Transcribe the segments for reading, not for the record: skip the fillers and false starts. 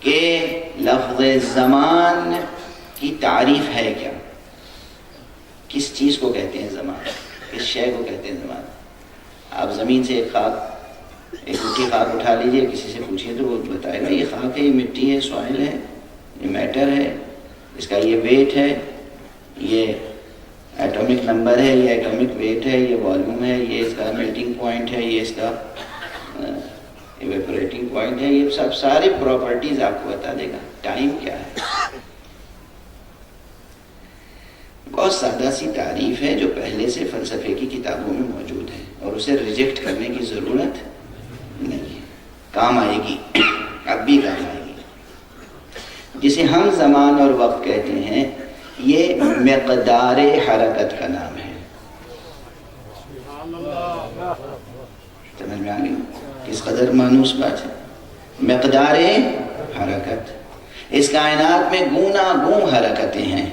کہ لفظ زمان کی تعریف ہے کیا، کس چیز کو کہتے ہیں زمان، کس شے کو کہتے ہیں زمان۔ آپ زمین سے ایک مٹھی خاک اٹھا لیجئے، کسی سے پوچھیے تو وہ بتائے گا یہ خاک ہے، یہ مٹی ہے، سوائل ہے، یہ میٹر ہے، اس کا یہ ویٹ ہے، یہ ایٹمک نمبر ہے، یہ ایٹمک ویٹ ہے، یہ والیوم ہے، یہ اس کا میلٹنگ پوائنٹ ہے، یہ اس کا ایویپوریٹنگ پوائنٹ ہے، یہ سب سارے پراپرٹیز آپ کو بتا دے گا۔ ٹائم کیا ہے؟ بہت سادہ سی تعریف ہے جو پہلے سے فلسفے کی کتابوں میں موجود ہے، اور اسے ریجیکٹ کرنے کی ضرورت نہیں ہے، کام آئے گی، اب بھی کام آئے گی۔ جسے ہم زمان اور وقت کہتے ہیں، یہ مقدار حرکت کا نام ہے۔ سمجھ میں آ گئی کس قدر مانوس بات ہے؟ مقدار حرکت۔ اس کائنات میں گونا گوں حرکتیں ہیں،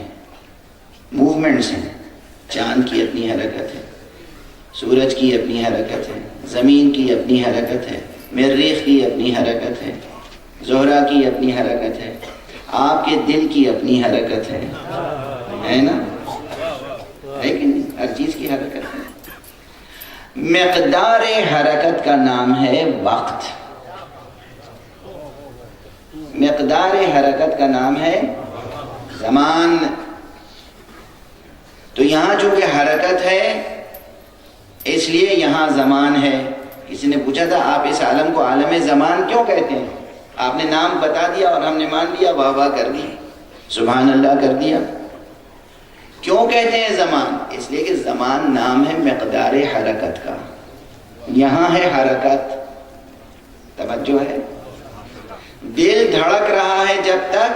موومنٹس ہیں۔ چاند کی اپنی حرکت ہے، سورج کی اپنی حرکت ہے، زمین کی اپنی حرکت ہے، مریخ کی اپنی حرکت ہے، زہرہ کی اپنی حرکت ہے، آپ کے دل کی اپنی حرکت ہے نا؟ ہے کہ نہیں؟ ہر چیز کی حرکت ہے۔ مقدار حرکت کا نام ہے وقت، مقدار حرکت کا نام ہے زمان۔ تو یہاں چونکہ حرکت ہے اس لیے یہاں زمان ہے۔ کسی نے پوچھا تھا آپ اس عالم کو عالم زمان کیوں کہتے ہیں؟ آپ نے نام بتا دیا اور ہم نے مان لیا، واہ واہ کر دی، سبحان اللہ کر دیا۔ کیوں کہتے ہیں زمان؟ اس لیے کہ زمان نام ہے مقدار حرکت کا۔ یہاں ہے حرکت، توجہ ہے، دل دھڑک رہا ہے جب تک،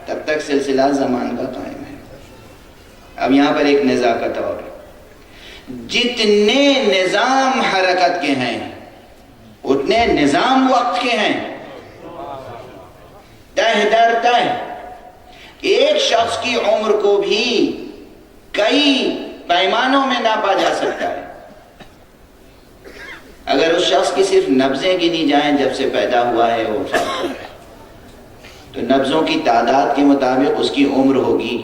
تب تک سلسلہ زمان کا قائم ہے۔ اب یہاں پر ایک نزاکت اور، جتنے نظام حرکت کے ہیں اتنے نظام وقت کے ہیں، تہ در تہ۔ ایک شخص کی عمر کو بھی کئی پیمانوں میں ناپا جا سکتا ہے۔ اگر اس شخص کی صرف نبضیں گنی جائیں جب سے پیدا ہوا ہے وہ تو نبضوں کی تعداد کے مطابق اس کی عمر ہوگی،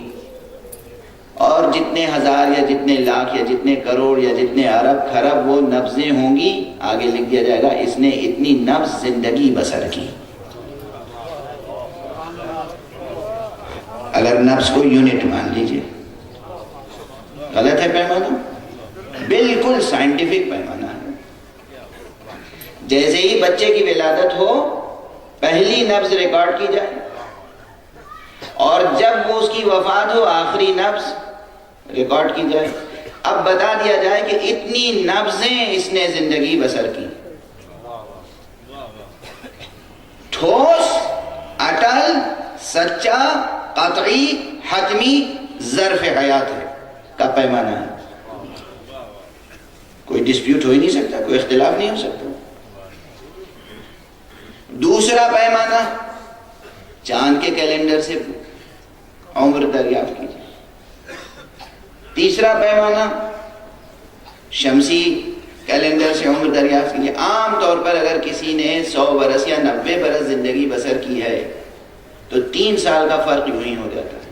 اور جتنے ہزار یا جتنے لاکھ یا جتنے کروڑ یا جتنے ارب خرب وہ نبضیں ہوں گی، آگے لکھ دیا جائے گا اس نے اتنی نبض زندگی بسر کی۔ اگر نبض کو یونٹ مان لیجئے، غلط ہے پیمانہ؟ بالکل سائنٹیفک پیمانہ ہے۔ جیسے ہی بچے کی ولادت ہو پہلی نبض ریکارڈ کی جائے، اور جب وہ اس کی وفات ہو آخری نبض ریکارڈ کی جائے۔ اب بتا دیا جائے کہ اتنی نبضیں اس نے زندگی بسر کی۔ ٹھوس، اٹل، سچا، قطعی، حتمی ظرف حیات ہے کا پیمانہ ہے۔ کوئی ڈسپیوٹ ہو ہی نہیں سکتا، کوئی اختلاف نہیں ہو سکتا۔ دوسرا پیمانہ چاند کے کیلنڈر سے عمر دریافت کیجیے۔ تیسرا پیمانہ شمسی کیلنڈر سے عمر دریافت کیجیے۔ عام طور پر اگر کسی نے 100 برس یا 90 برس زندگی بسر کی ہے تو 3 سال کا فرق یوں ہی ہو جاتا ہے۔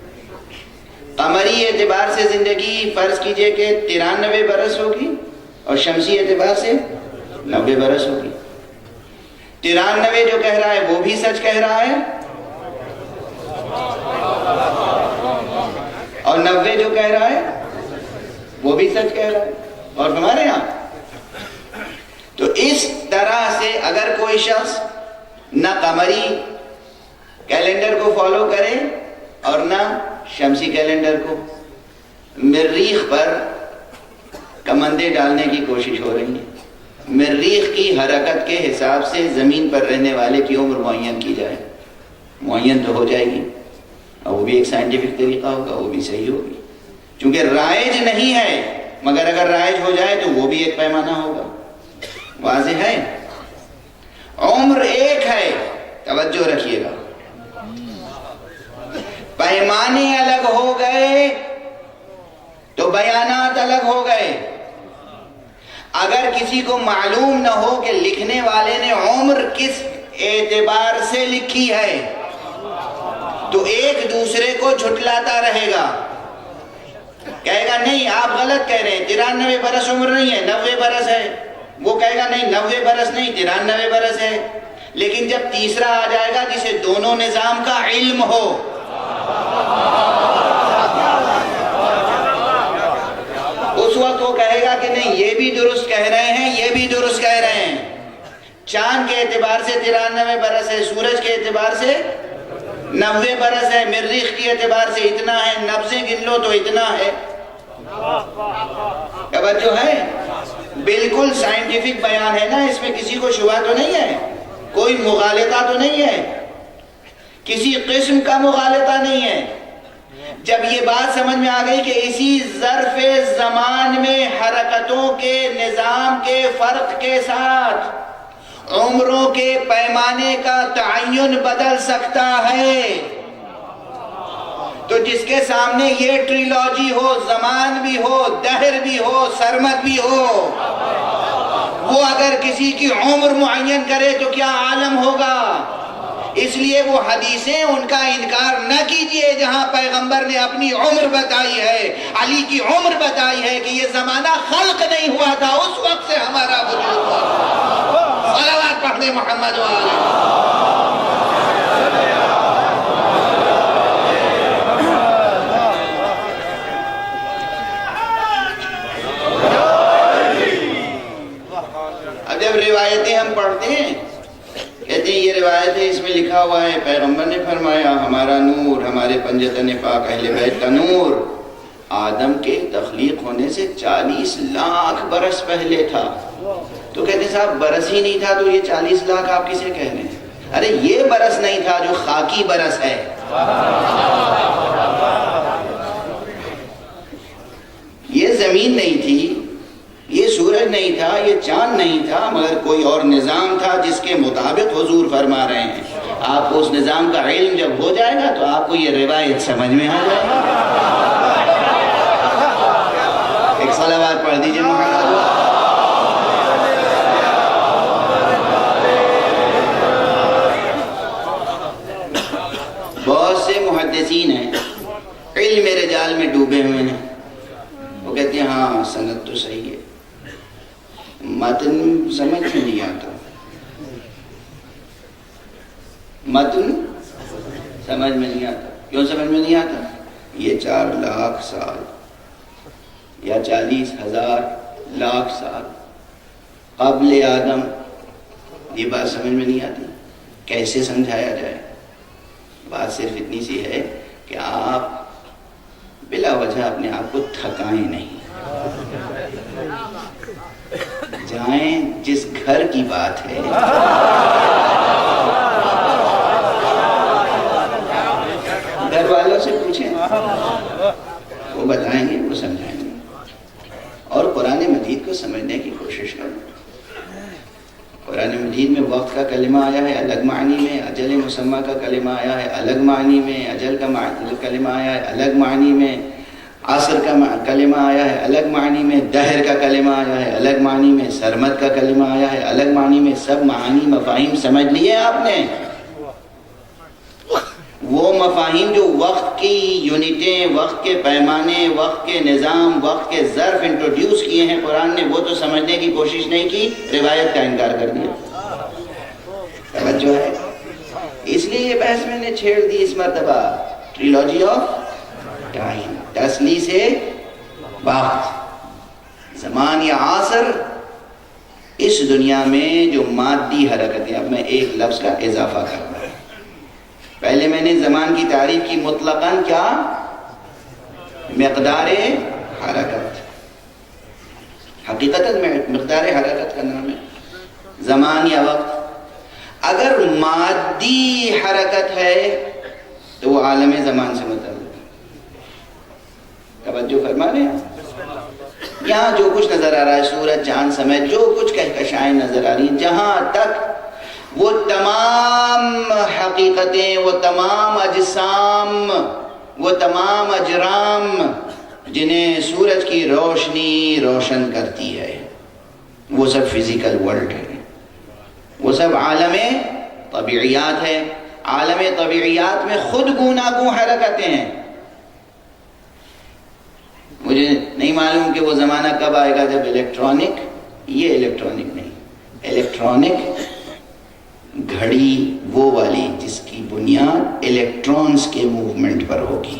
قمری اعتبار سے زندگی فرض کیجئے کہ 93 برس ہوگی، اور شمسی اعتبار سے 90 برس ہوگی۔ 93 جو کہہ رہا ہے وہ بھی سچ کہہ رہا ہے، اور 90 جو کہہ رہا ہے وہ بھی سچ کہہ رہا ہے۔ اور ہمارے یہاں تو اس طرح سے اگر کوئی شخص نہ قمری کیلنڈر کو فالو کرے اور نہ شمسی کیلنڈر کو، مریخ پر کمندیں ڈالنے کی کوشش ہو رہی ہے۔ مریخ کی حرکت کے حساب سے زمین پر رہنے والے کی عمر معین کی جائے، معین تو ہو جائے گی، اور وہ بھی ایک سائنٹیفک طریقہ ہوگا، وہ بھی صحیح ہوگی، چونکہ رائج نہیں ہے، مگر اگر رائج ہو جائے تو وہ بھی ایک پیمانہ ہوگا۔ واضح ہے؟ عمر ایک ہے، توجہ رکھیے گا۔ پیمانے الگ ہو گئے تو بیانات الگ ہو گئے۔ اگر کسی کو معلوم نہ ہو کہ لکھنے والے نے عمر کس اعتبار سے لکھی ہے تو ایک دوسرے کو جھٹلاتا رہے گا، کہے گا نہیں آپ غلط کہہ رہے ہیں، 93 برس عمر نہیں ہے 90 برس ہے، وہ کہے گا نہیں 90 برس نہیں 93 برس ہے۔ لیکن جب تیسرا آ جائے گا جسے دونوں نظام کا علم ہو، اس وقت وہ کہے گا کہ نہیں یہ بھی درست کہہ رہے ہیں یہ بھی درست کہہ رہے ہیں، چاند کے اعتبار سے 93 برس ہے، سورج کے اعتبار سے 90 برس ہے، مریخ کے اعتبار سے اتنا ہے، نبضیں گن لو تو اتنا ہے۔ توجہ ہے؟ بالکل سائنٹیفک بیان ہے نا، اس میں کسی کو شبہ تو نہیں ہے، کوئی مغالطہ تو نہیں ہے، کسی قسم کا مغالطہ نہیں ہے۔ جب یہ بات سمجھ میں آ گئی کہ اسی ظرف زمان میں حرکتوں کے نظام کے فرق کے ساتھ عمروں کے پیمانے کا تعین بدل سکتا ہے، تو جس کے سامنے یہ ٹریلوجی ہو، زمان بھی ہو، دہر بھی ہو، سرمد بھی ہو، وہ اگر کسی کی عمر معین کرے تو کیا عالم ہوگا۔ اس لیے وہ حدیثیں ان کا انکار نہ کیجئے جہاں پیغمبر نے اپنی عمر بتائی ہے، علی کی عمر بتائی ہے کہ یہ زمانہ خلق نہیں ہوا تھا، اس وقت سے ہمارا وجود ہوا۔ صلوات پڑھ دیں محمد وآلہ۔ اب جب روایتیں ہم پڑھتے ہیں کہتے ہیں یہ روایت ہے، اس میں لکھا ہوا ہے پیغمبر نے فرمایا ہمارا نور، ہمارے پنجتن پاک اہل بیت کا نور آدم کے تخلیق ہونے سے 40 لاکھ برس پہلے تھا، تو کہتے ہیں صاحب برس ہی نہیں تھا تو یہ 40 لاکھ آپ کسے کہہ رہے ہیں؟ ارے یہ برس نہیں تھا جو خاکی برس ہے۔ یہ زمین نہیں تھی، یہ سورج نہیں تھا، یہ چاند نہیں تھا، مگر کوئی اور نظام تھا جس کے مطابق حضور فرما رہے ہیں۔ آپ کو اس نظام کا علم جب ہو جائے گا تو آپ کو یہ روایت سمجھ میں آ جائے گا۔ ایک صلوات پڑھ دیجئے محمد۔ بہت سے محدثین ہیں علم رجال میں ڈوبے ہوئے ہیں، وہ کہتے ہیں ہاں سند تو صحیح ہے، متن سمجھ میں نہیں آتا، متن سمجھ میں نہیں آتا۔ کیوں سمجھ میں نہیں آتا؟ یہ 4 لاکھ سال یا 40,000 لاکھ سال قبل آدم، یہ بات سمجھ میں نہیں آتی، کیسے سمجھایا جائے؟ بات صرف اتنی سی ہے کہ آپ بلا وجہ اپنے آپ کو تھکائیں نہیں، جائیں جس گھر کی بات ہے گھر والوں سے پوچھیں، وہ بتائیں گے، وہ سمجھائیں گے، اور قرآن مجید کو سمجھنے کی کوشش کریں۔ قرآن مجید میں وقت کا کلمہ آیا ہے الگ معنی میں، اجل مسمہ کا کلمہ آیا ہے الگ معنی میں، اجل کا کلمہ آیا ہے الگ معنی میں، عصر کا کلمہ آیا ہے الگ معنی میں، دہر کا کلمہ آیا ہے الگ معنی میں، سرمد کا کلمہ آیا ہے الگ معنی میں۔ سب معانی مفاہیم سمجھ لیے آپ نے؟ وہ مفاہیم جو وقت کی یونٹیں، وقت کے پیمانے، وقت کے نظام، وقت کے ظرف انٹروڈیوس کیے ہیں قرآن نے، وہ تو سمجھنے کی کوشش نہیں کی، روایت کا انکار کر دیا۔ توجہ ہے؟ اس لیے یہ بحث میں نے چھیڑ دی اس مرتبہ، ٹریلوجی آف ٹائم، تسلیث وقت، زمان یا عصر۔ اس دنیا میں جو مادی حرکتیں، اب میں ایک لفظ کا اضافہ کروں، پہلے میں نے زمان کی تعریف کی مطلقاً کیا؟ مقدار حرکت، حقیقتاً مقدار حرکت کا نام ہے زمان یا وقت۔ اگر مادی حرکت ہے تو وہ عالم زمان سے متعلق ہے۔ توجہ فرما رہے ہیں؟ یہاں جو کچھ نظر آ رہا ہے، سورج چاند سمیت جو کچھ کہکشائیں نظر آ رہی ہیں، جہاں تک وہ تمام حقیقتیں، وہ تمام اجسام، وہ تمام اجرام جنہیں سورج کی روشنی روشن کرتی ہے، وہ سب فزیکل ورلڈ ہے، وہ سب عالم طبیعیات ہے، عالم طبیعیات میں خود گوناگوں حرکتیں ہیں. مجھے نہیں معلوم کہ وہ زمانہ کب آئے گا جب الیکٹرانک، یہ الیکٹرانک نہیں، الیکٹرانک گھڑی وہ والی جس کی بنیاد الیکٹرانز کے موومنٹ پر ہوگی.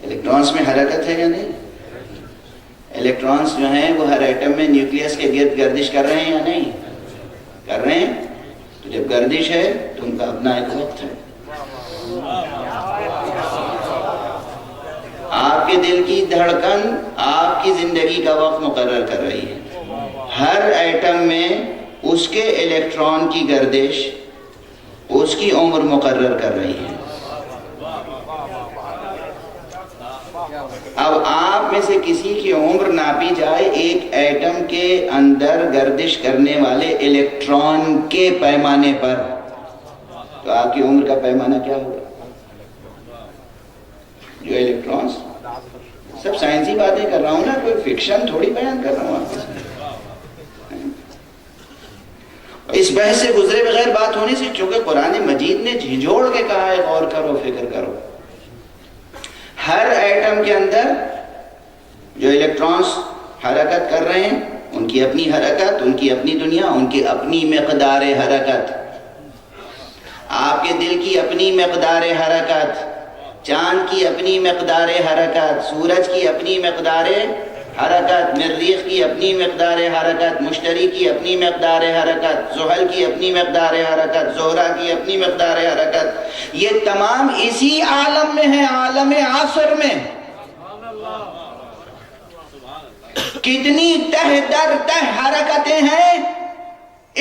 الیکٹرانز میں حرکت ہے یا نہیں؟ الیکٹرانز جو ہیں وہ ہر ایٹم میں نیوکلیس کے گرد گردش کر رہے ہیں یا نہیں کر رہے ہیں؟ تو جب گردش ہے تو ان کا اپنا ایک وقت ہے. آپ کے دل کی دھڑکن آپ کی زندگی کا وقت مقرر کر رہی ہے. ہر ایٹم میں اس کے الیکٹران کی گردش اس کی عمر مقرر کر رہی ہے. اب آپ میں سے کسی کی عمر ناپی جائے ایک ایٹم کے اندر گردش کرنے والے الیکٹران کے پیمانے پر، تو آپ کی عمر کا پیمانہ کیا ہوگا؟ جو الیکٹرانز، سب سائنسی باتیں کر رہا ہوں نا، کوئی فکشن تھوڑی بیان کر رہا ہوں آپ کے ساتھ. اس بحث سے گزرے بغیر بات ہونے سے، چونکہ قرآن مجید نے جھنجھوڑ کے کہا ہے غور کرو، فکر کرو. ہر ایٹم کے اندر جو الیکٹرانز حرکت کر رہے ہیں، ان کی اپنی حرکت، ان کی اپنی دنیا، ان کی اپنی مقدار حرکت. آپ کے دل کی اپنی مقدار حرکت، چاند کی اپنی مقدار حرکت، سورج کی اپنی مقدار حرکت، مریخ کی اپنی مقدار حرکت، مشتری کی اپنی مقدار حرکت، زحل کی اپنی مقدار حرکت، زہرہ کی اپنی مقدار حرکت. یہ تمام اسی عالم میں ہے، عالم عصر میں. کتنی تہ در تہ حرکتیں ہیں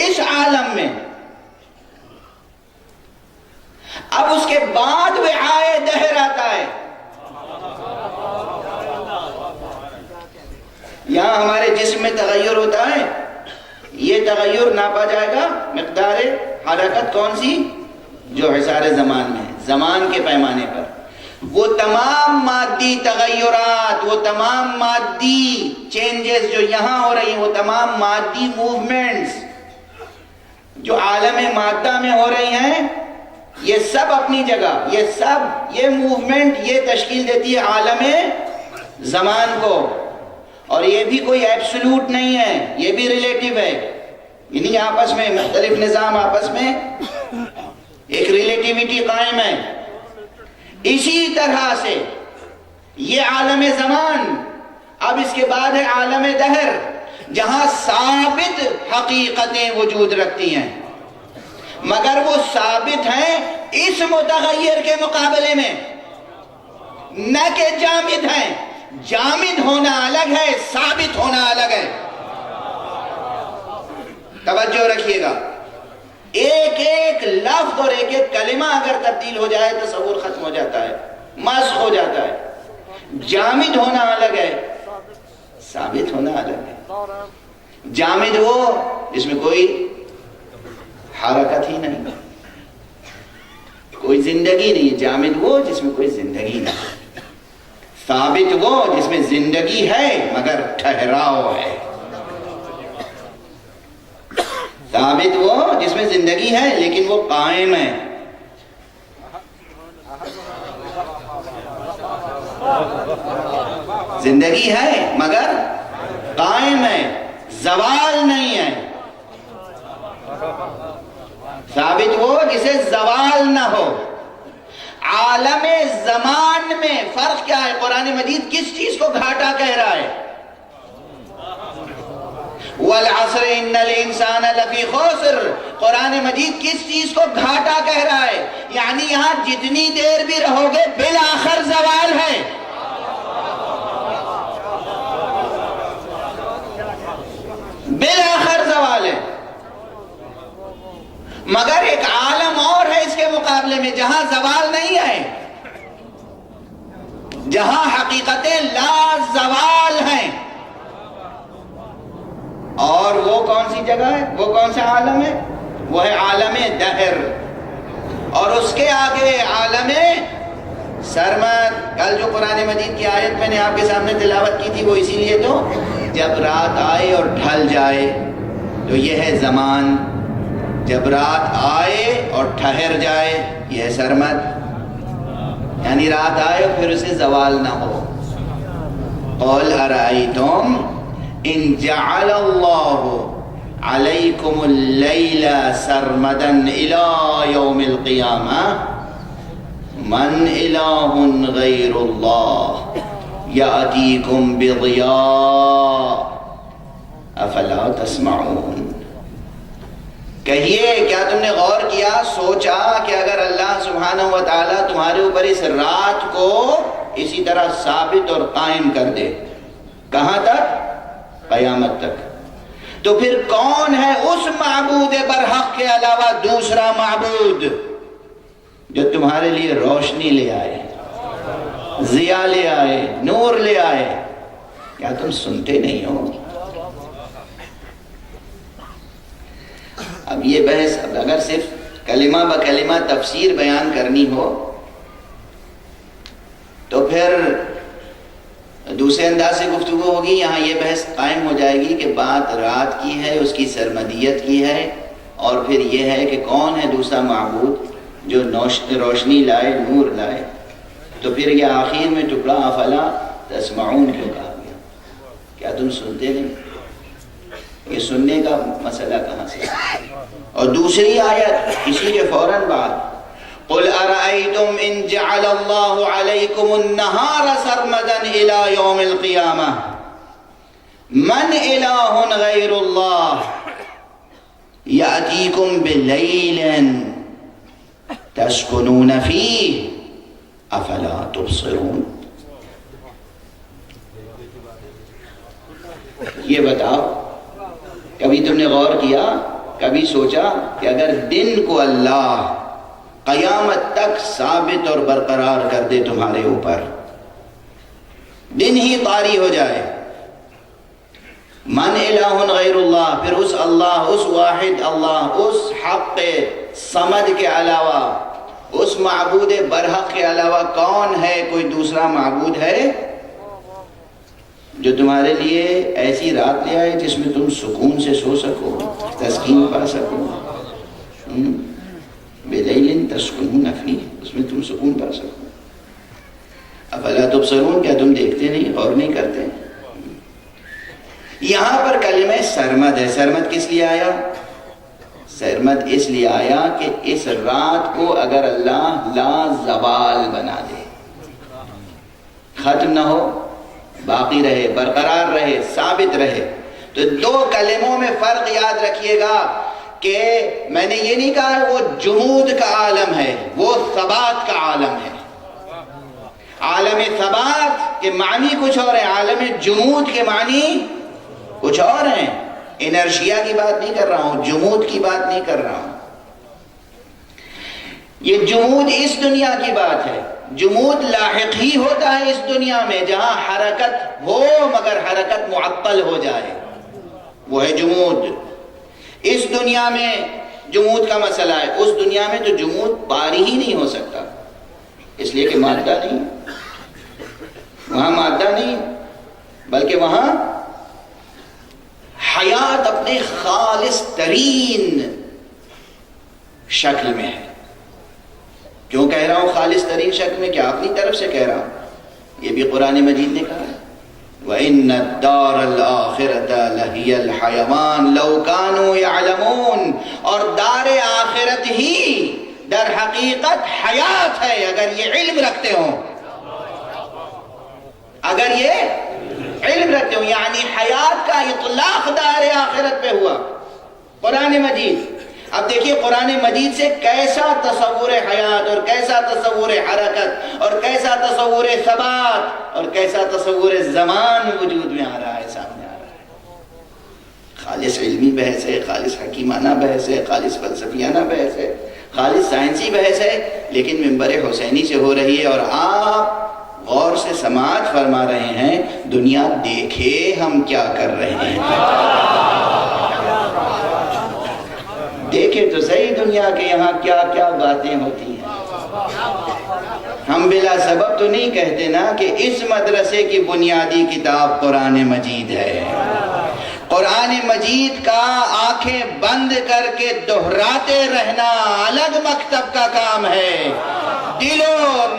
اس عالم میں. اب اس کے بعد وعاء دہر آتا ہے. یہاں ہمارے جسم میں تغیر ہوتا ہے، یہ تغیر ناپا جائے گا مقدار حرکت کون سی؟ جو حصار زمان میں، زمان کے پیمانے پر. وہ تمام مادی تغیرات، وہ تمام مادی چینجز جو یہاں ہو رہی ہیں، وہ تمام مادی موومنٹس جو عالم مادہ میں ہو رہی ہیں، یہ سب اپنی جگہ، یہ موومنٹ یہ تشکیل دیتی ہے عالم زمان کو. اور یہ بھی کوئی ایبسولوٹ نہیں ہے، یہ بھی ریلیٹیو ہے. یعنی آپس میں مختلف نظام آپس میں ایک ریلیٹیوٹی قائم ہے. اسی طرح سے یہ عالم زمان. اب اس کے بعد ہے عالم دہر، جہاں ثابت حقیقتیں وجود رکھتی ہیں، مگر وہ ثابت ہیں اس متغیر کے مقابلے میں، نہ کہ جامد ہیں. جامد ہونا الگ ہے، ثابت ہونا الگ ہے. توجہ رکھیے گا، ایک ایک لفظ اور ایک ایک کلمہ اگر تبدیل ہو جائے تصور ختم ہو جاتا ہے، مسخ ہو جاتا ہے. جامد ہونا الگ ہے، ثابت ہونا الگ ہے. جامد وہ جس میں کوئی حرکت ہی نہیں، کوئی زندگی نہیں. جامد وہ جس میں کوئی زندگی نہیں. ثابت وہ جس میں زندگی ہے مگر ٹھہراؤ ہے. ثابت وہ جس میں زندگی ہے لیکن وہ قائم ہے. زندگی ہے مگر قائم ہے، زوال نہیں ہے. ثابت وہ جسے زوال نہ ہو. عالم زمان میں فرق کیا ہے؟ قرآن مجید کس چیز کو گھاٹا کہہ رہا ہے؟ والعصر ان الانسان لفی خسر. قرآن مجید کس چیز کو گھاٹا کہہ رہا ہے؟ یعنی یہاں جتنی دیر بھی رہو گے بالآخر زوال ہے. بالآخر زوال ہے. مگر ایک عالم اور ہے اس کے مقابلے میں جہاں زوال نہیں ہے، جہاں حقیقتیں لا زوال ہیں. اور وہ کون سی جگہ ہے؟ وہ کون سا عالم ہے؟ وہ ہے عالم دہر. اور اس کے آگے عالم سرمد. کل جو قرآن مجید کی آیت میں نے آپ کے سامنے تلاوت کی تھی وہ اسی لیے تو جب رات آئے اور ڈھل جائے تو یہ ہے زمان، جب رات آئے اور ٹھہر جائے یہ ہے سرمد، یعنی رات آئے اور پھر اسے زوال نہ ہو۔ قل ارأیتم ان جعل اللہ علیکم اللیل سرمدا الى یوم القیامہ من الہ غیر اللہ یأتیکم بضیاء افلا تسمعون۔ کہیے کیا تم نے غور کیا، سوچا کہ اگر اللہ سبحانہ و تعالیٰ تمہارے اوپر اس رات کو اسی طرح ثابت اور قائم کر دے، کہاں تک؟ قیامت تک، تو پھر کون ہے اس معبود برحق کے علاوہ دوسرا معبود جو تمہارے لیے روشنی لے آئے، ضیاء لے آئے، نور لے آئے؟ کیا تم سنتے نہیں ہو؟ اب یہ بحث اگر صرف کلمہ بکلمہ تفسیر بیان کرنی ہو تو پھر دوسرے انداز سے گفتگو ہوگی، یہاں یہ بحث قائم ہو جائے گی کہ بات رات کی ہے، اس کی سرمدیت کی ہے، اور پھر یہ ہے کہ کون ہے دوسرا معبود جو روشنی لائے، نور لائے۔ تو پھر یہ آخر میں ٹکڑا افلا تسمعون کیوں کہا گیا؟ کیا تم سنتے نہیں؟ یہ سننے کا مسئلہ کہاں سے؟ اور دوسری آیت اسی کے فوراً بعد، قل ارأیتم ان جعل اللہ علیکم النہار سرمدا الى یوم القیامہ من الہ غیر اللہ یأتیکم بلیل تسکنون فیہ افلا تبصرون۔ یہ بتاؤ، کبھی تم نے غور کیا، کبھی سوچا کہ اگر دن کو اللہ قیامت تک ثابت اور برقرار کر دے تمہارے اوپر، دن ہی طاری ہو جائے، من الہ غیر اللہ، پھر اس اللہ، اس واحد اللہ، اس حق صمد کے علاوہ، اس معبود برحق کے علاوہ کون ہے؟ کوئی دوسرا معبود ہے جو تمہارے لیے ایسی رات لے آئے جس میں تم سکون سے سو سکو، تسکین پا سکو، بلیل تسکنون فیہ، اس میں تم سکون پا سکو۔ افلا تبصرون، کیا تم دیکھتے نہیں، غور نہیں کرتے؟ یہاں پر کلمہ سرمد ہے۔ سرمد کس لیے آیا؟ سرمد اس لیے آیا کہ اس رات کو اگر اللہ لا زوال بنا دے، ختم نہ ہو، باقی رہے، برقرار رہے، ثابت رہے، تو دو کلموں میں فرق یاد رکھیے گا کہ میں نے یہ نہیں کہا وہ جمود کا عالم ہے، وہ ثبات کا عالم ہے۔ عالم ثبات کے معنی کچھ اور ہیں، عالم جمود کے معنی کچھ اور ہیں۔ انرشیا کی بات نہیں کر رہا ہوں، جمود کی بات نہیں کر رہا ہوں۔ یہ جمود اس دنیا کی بات ہے۔ جمود لاحق ہی ہوتا ہے اس دنیا میں جہاں حرکت ہو مگر حرکت معطل ہو جائے، وہ ہے جمود۔ اس دنیا میں جمود کا مسئلہ ہے، اس دنیا میں تو جمود باری ہی نہیں ہو سکتا، اس لیے کہ مادہ نہیں، وہاں مادہ نہیں، بلکہ وہاں حیات اپنے خالص ترین شکل میں ہے۔ کیوں کہہ رہا ہوں خالص ترین شکل میں؟ کیا اپنی طرف سے کہہ رہا ہوں، یہ بھی قرآن مجید نے کہا ہے، وَإِنَّ الدَّارَ الْآخِرَةَ لَهِيَ الْحَيَوَانُ لَوْ كَانُوا يَعْلَمُونَ، اور دار آخرت ہی در حقیقت حیات ہے اگر یہ علم رکھتے ہوں، اگر یہ علم رکھتے ہوں، یعنی حیات کا اطلاق دار آخرت پہ ہوا قرآن مجید۔ اب دیکھیے قرآن مجید سے کیسا تصور حیات اور کیسا تصور حرکت اور کیسا تصور ثبات اور کیسا تصور زمان وجود میں آ رہا ہے، سامنے آ رہا ہے۔ خالص علمی بحث ہے، خالص حکیمانہ بحث ہے، خالص فلسفیانہ بحث ہے، خالص سائنسی بحث ہے، لیکن منبر حسینی سے ہو رہی ہے، اور آپ غور سے سماعت فرما رہے ہیں، دنیا دیکھے ہم کیا کر رہے ہیں، دیکھے تو صحیح دنیا کے یہاں کیا کیا باتیں ہوتی ہیں۔ ہم بلا سبب تو نہیں کہتے نا کہ اس مدرسے کی بنیادی کتاب قرآن مجید ہے۔ قرآن مجید کا آنکھیں بند کر کے دہراتے رہنا الگ مکتب کا کام ہے، دل و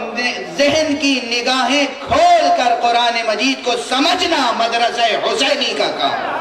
ذہن کی نگاہیں کھول کر قرآن مجید کو سمجھنا مدرسہ حسینی کا کام ہے۔